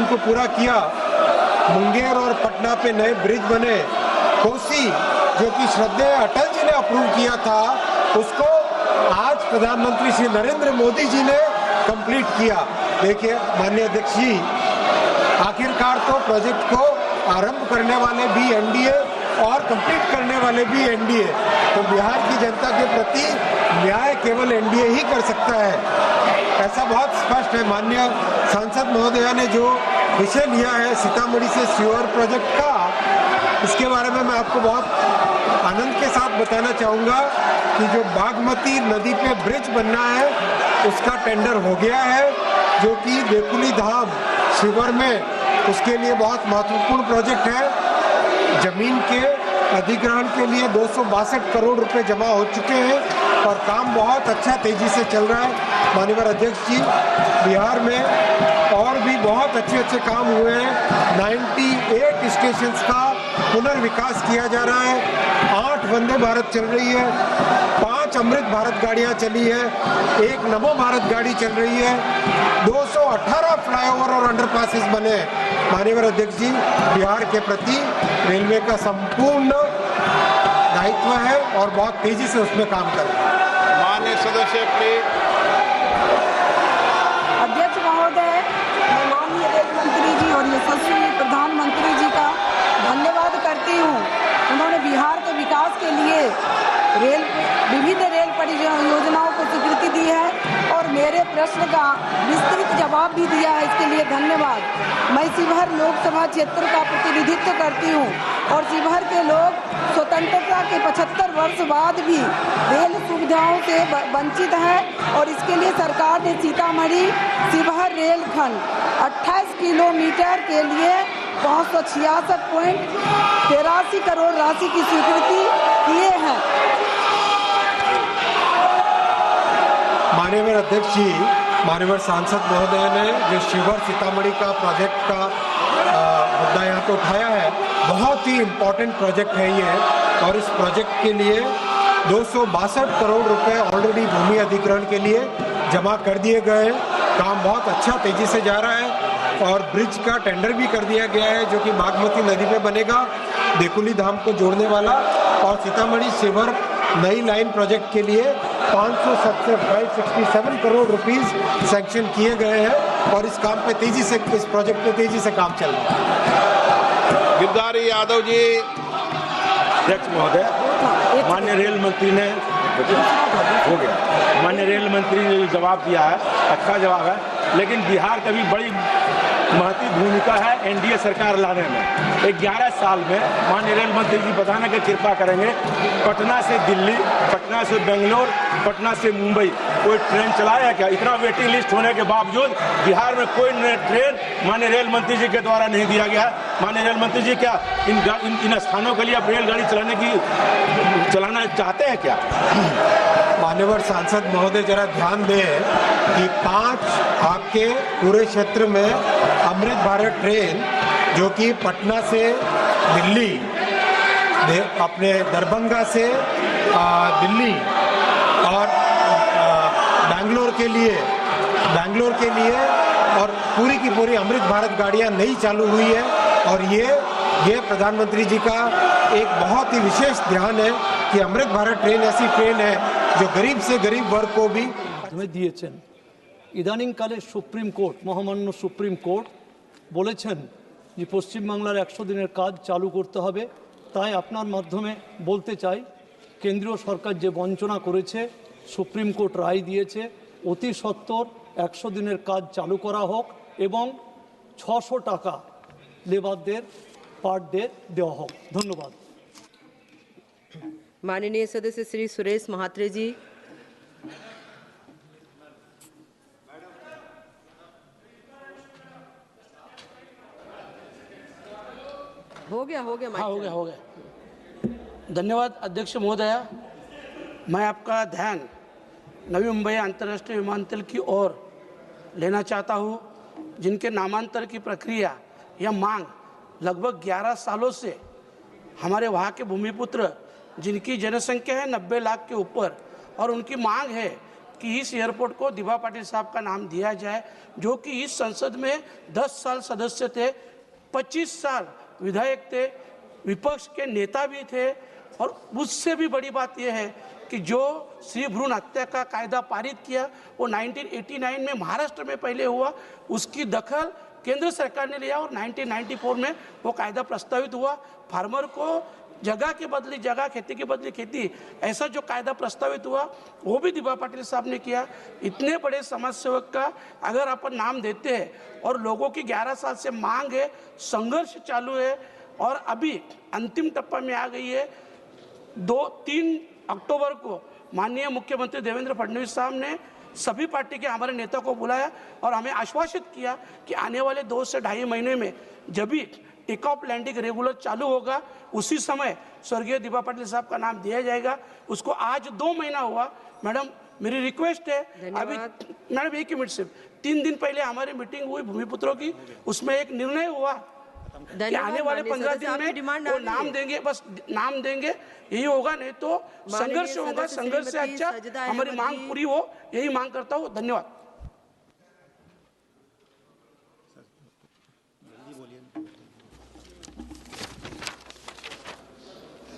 को पूरा किया। मुंगेर और पटना पे नए ब्रिज बने। कोसी जो कि श्रद्धेय अटल जी ने अप्रूव किया था, उसको आज प्रधानमंत्री श्री नरेंद्र मोदी जी ने कंप्लीट किया। देखिए माननीय अध्यक्ष जी, आखिरकार तो प्रोजेक्ट को आरंभ करने वाले भी एनडीए और कंप्लीट करने वाले भी एनडीए। तो बिहार की जनता के प्रति न्याय केवल एनडीए ही कर सकता है, ऐसा बहुत स्पष्ट है। माननीय सांसद महोदया ने जो विषय लिया है सीतामढ़ी से सीवर प्रोजेक्ट का, इसके बारे में मैं आपको बहुत आनंद के साथ बताना चाहूँगा कि जो बागमती नदी पे ब्रिज बनना है उसका टेंडर हो गया है, जो कि देकुली धाम शिवर में, उसके लिए बहुत महत्वपूर्ण प्रोजेक्ट है। जमीन के अधिग्रहण के लिए 262 करोड़ रुपए जमा हो चुके हैं और काम बहुत अच्छा तेजी से चल रहा है। माननीय अध्यक्ष जी, बिहार में और भी बहुत अच्छे काम हुए हैं। 98 स्टेशंस का पुनर्विकास किया जा रहा है। 8 वंदे भारत चल रही है, 5 अमृत भारत गाड़ियां चली है, 1 नमो भारत गाड़ी चल रही है, 218 फ्लाईओवर और अंडरपासेस बने हैं। माननीय अध्यक्ष जी, बिहार के प्रति रेलवे का संपूर्ण दायित्व है और बहुत तेजी से उसमें काम कर रहे हैं। माननीय सदस्य प्लीज। अध्यक्ष महोदय, मैं माननीय रेल मंत्री जी और यशस्वी प्रधानमंत्री जी का धन्यवाद करती हूँ। उन्होंने बिहार के विकास के लिए विविध रेल परियोजनाओं को स्वीकृति दी है और मेरे प्रश्न का विस्तृत जवाब भी दिया है, इसके लिए धन्यवाद। मैं शिवहर लोकसभा क्षेत्र का प्रतिनिधित्व करती हूँ और शिवहर के लोग स्वतंत्रता के 75 वर्ष बाद भी रेल सुविधाओं से वंचित हैं और इसके लिए सरकार ने सीतामढ़ी शिवहर रेलखंड 28 किलोमीटर के लिए 566.83 करोड़ राशि की स्वीकृति किए हैं। माननीय अध्यक्ष जी, माननीय सांसद महोदय ने जो शिवहर सीतामढ़ी का प्रोजेक्ट का मुद्दा यहाँ पे उठाया है, बहुत ही इम्पोर्टेंट प्रोजेक्ट है ये। और इस प्रोजेक्ट के लिए 262 करोड़ रुपए ऑलरेडी भूमि अधिग्रहण के लिए जमा कर दिए गए हैं। काम बहुत अच्छा तेजी से जा रहा है और ब्रिज का टेंडर भी कर दिया गया है, जो कि बागमती नदी पे बनेगा, देकुली धाम को जोड़ने वाला। और सीतामढ़ी शिवहर नई लाइन प्रोजेक्ट के लिए 567 करोड़ रुपीस सैंक्शन किए गए हैं और इस काम पे तेजी से, इस प्रोजेक्ट पे तेजी से काम चल रहा है। गिरधारी यादव जी। अध्यक्ष महोदय, माननीय रेल मंत्री ने हो गया, माननीय रेल मंत्री ने जो जवाब दिया है अच्छा जवाब है, लेकिन बिहार का भी बड़ी महत्वपूर्ण भूमिका है एनडीए सरकार लाने में। 11 साल में माननीय रेल मंत्री जी बताने की कृपा करेंगे, पटना से दिल्ली, पटना से बेंगलोर, पटना से मुंबई कोई ट्रेन चलाया क्या? इतना वेटिंग लिस्ट होने के बावजूद बिहार में कोई ट्रेन माननीय रेल मंत्री जी के द्वारा नहीं दिया गया है। माननीय रेल मंत्री जी क्या इन स्थानों के लिए आप रेलगाड़ी चलाना चाहते हैं क्या? मान्यवर सांसद महोदय, जरा ध्यान दें कि 5 आपके पूरे क्षेत्र में अमृत भारत ट्रेन, जो कि पटना से दिल्ली, अपने दरभंगा से दिल्ली और बैंगलोर के लिए और पूरी की पूरी अमृत भारत गाड़ियां नई चालू हुई है। और ये प्रधानमंत्री जी का एक बहुत ही विशेष ध्यान है कि अमृत भारत ट्रेन ऐसी ट्रेन है जो गरीब से गरीब वर्ग को भी দিয়েছেন। ইদানিংকালে সুপ্রিম কোর্ট, মহামান্য সুপ্রিম কোর্ট বলেছেন যে পশ্চিমবাংলার 100 দিনের কাজ চালু করতে হবে। তাই আপনার মাধ্যমে বলতে চাই, কেন্দ্রীয় সরকার যে বঞ্চনা করেছে, সুপ্রিম কোর্ট রায় দিয়েছে, অতি সত্বর 100 দিনের কাজ চালু করা হোক এবং 600 টাকা লেবারদের পার ডে দেওয়া হোক। ধন্যবাদ। माननीय सदस्य श्री सुरेश महात्रे जी। हो गया हाँ, हो गया। धन्यवाद अध्यक्ष महोदया। मैं आपका ध्यान नवी मुंबई अंतर्राष्ट्रीय विमानतल की ओर लेना चाहता हूँ, जिनके नामांतर की प्रक्रिया या मांग लगभग 11 सालों से हमारे वहाँ के भूमिपुत्र, जिनकी जनसंख्या है 90 लाख के ऊपर, और उनकी मांग है कि इस एयरपोर्ट को दिभा पाटिल साहब का नाम दिया जाए, जो कि इस संसद में 10 साल सदस्य थे, 25 साल विधायक थे, विपक्ष के नेता भी थे। और उससे भी बड़ी बात यह है कि जो श्री भ्रूण हत्या का कायदा पारित किया वो 1989 में महाराष्ट्र में पहले हुआ, उसकी दखल केंद्र सरकार ने लिया और 1994 में वो कायदा प्रस्तावित हुआ। फार्मर को जगह के बदले जगह, खेती के बदले खेती, ऐसा जो कायदा प्रस्तावित हुआ वो भी दिभा पाटिल साहब ने किया। इतने बड़े समाज सेवक का अगर अपन नाम देते हैं और लोगों की 11 साल से मांग है, संघर्ष चालू है और अभी अंतिम टप्पा में आ गई है। 2-3 अक्टूबर को माननीय मुख्यमंत्री देवेंद्र फडणवीस साहब ने सभी पार्टी के हमारे नेता को बुलाया और हमें आश्वासित किया कि आने वाले 2 से ढाई महीने में जब भी टेक ऑफ लैंडिंग रेगुलर चालू होगा उसी समय स्वर्गीय दिभा पाटिल साहब का नाम दिया जाएगा। उसको आज 2 महीना हुआ। मैडम, मेरी रिक्वेस्ट है, अभी मैडम 1 मिनट, सिर्फ 3 दिन पहले हमारी मीटिंग हुई भूमिपुत्रों की, उसमें एक निर्णय हुआ कि आने वाले 15 दिन में वो नाम देंगे, बस नाम देंगे, यही होगा, नहीं तो संघर्ष होगा। संघर्ष से अच्छा हमारी मांग पूरी हो, यही मांग करता हूँ। धन्यवाद।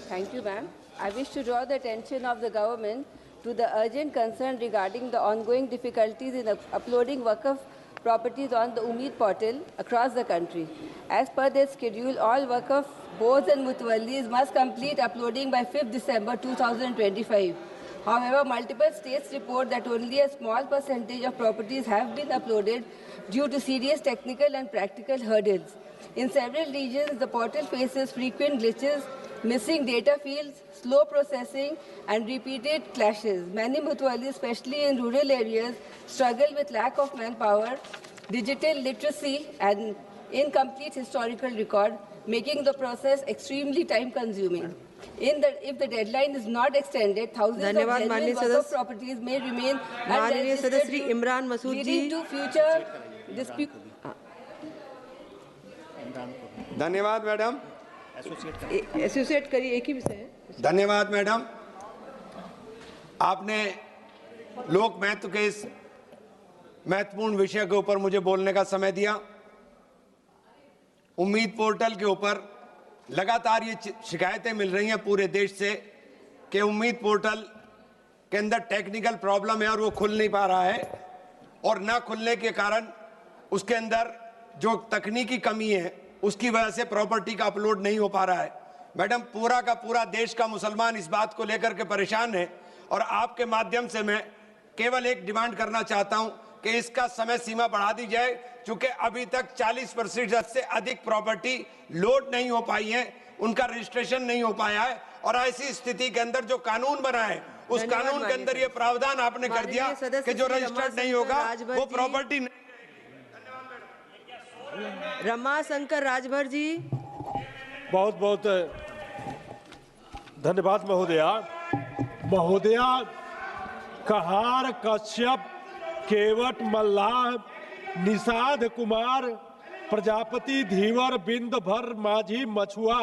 Thank you, ma'am. I wish to draw the attention of the government to the urgent concern regarding the ongoing difficulties in uploading Waqf properties on the Umeed portal across the country. As per their schedule, all Waqf boards and mutawallis must complete uploading by 5th December 2025. However, multiple states report that only a small percentage of properties have been uploaded due to serious technical and practical hurdles. In several regions, the portal faces frequent glitches, missing data fields, slow processing, and repeated clashes. Many mutawallis, especially in rural areas, struggle with lack of manpower, digital literacy, and incomplete historical record, making the process extremely time-consuming. If the deadline is not extended, thousands of genuine Waqf properties may remain unregistered, leading to future disputes. धन्यवाद madam. Associate करिए, एक ही विषय है। धन्यवाद madam, आपने लोक महत्व के इस महत्वपूर्ण विषय के ऊपर मुझे बोलने का समय दिया। उम्मीद पोर्टल के ऊपर लगातार ये शिकायतें मिल रही हैं पूरे देश से कि उम्मीद पोर्टल के अंदर टेक्निकल प्रॉब्लम है और वो खुल नहीं पा रहा है, और ना खुलने के कारण उसके अंदर जो तकनीकी कमी है उसकी वजह से प्रॉपर्टी का अपलोड नहीं हो पा रहा है। मैडम, पूरा का पूरा देश का मुसलमान इस बात को लेकर के परेशान है, और आपके माध्यम से मैं केवल एक डिमांड करना चाहता हूं कि इसका समय सीमा बढ़ा दी जाए, क्योंकि अभी तक 40% से अधिक प्रॉपर्टी लोड नहीं हो पाई है, उनका रजिस्ट्रेशन नहीं हो पाया है। और ऐसी स्थिति के अंदर जो कानून बना है उस कानून के अंदर ये प्रावधान आपने कर दिया कि जो रजिस्टर्ड नहीं होगा वो प्रॉपर्टी नहीं। रमाशंकर राजभर जी। बहुत बहुत धन्यवाद महोदया। महोदया, कहार, कश्यप, केवट, मल्लाह, निषाद कुमार, प्रजापति, धीवर, बिंद, भर, माझी, मछुआ,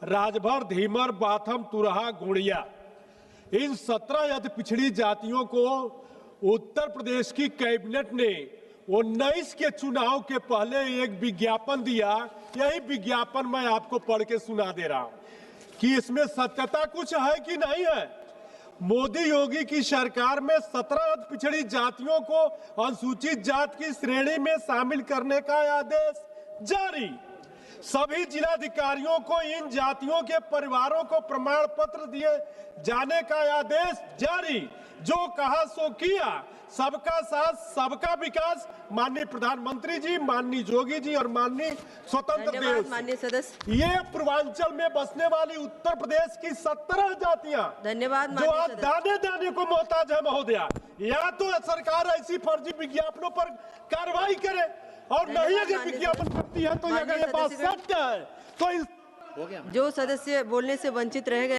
राजभर, धीमर, बाथम, तुरहा, गुड़िया, इन 17 अति पिछड़ी जातियों को उत्तर प्रदेश की कैबिनेट ने 19 के चुनाव के पहले एक विज्ञापन दिया। यही विज्ञापन मैं आपको पढ़ के सुना दे रहा हूं कि इसमें सत्यता कुछ है कि नहीं है। मोदी योगी की सरकार में 17 पिछड़ी जातियों को अनुसूचित जाति की श्रेणी में शामिल करने का आदेश जारी। सभी जिलाधिकारियों को इन जातियों के परिवारों को प्रमाण पत्र दिए जाने का आदेश जारी। जो कहा सो किया, सबका साथ सबका विकास। माननीय प्रधानमंत्री जी, माननीय जोगी जी और माननीय स्वतंत्र देव, माननीय सदस्य, ये पूर्वांचल में बसने वाली उत्तर प्रदेश की 17 जातियां धन्यवाद जो आज दाने दाने को मोहताज है महोदया। या तो सरकार ऐसी फर्जी विज्ञापनों पर कार्रवाई करे, और नहीं अगर विज्ञापन करती है तो अगर ये बात सत्य है तो जो सदस्य बोलने से वंचित रह गए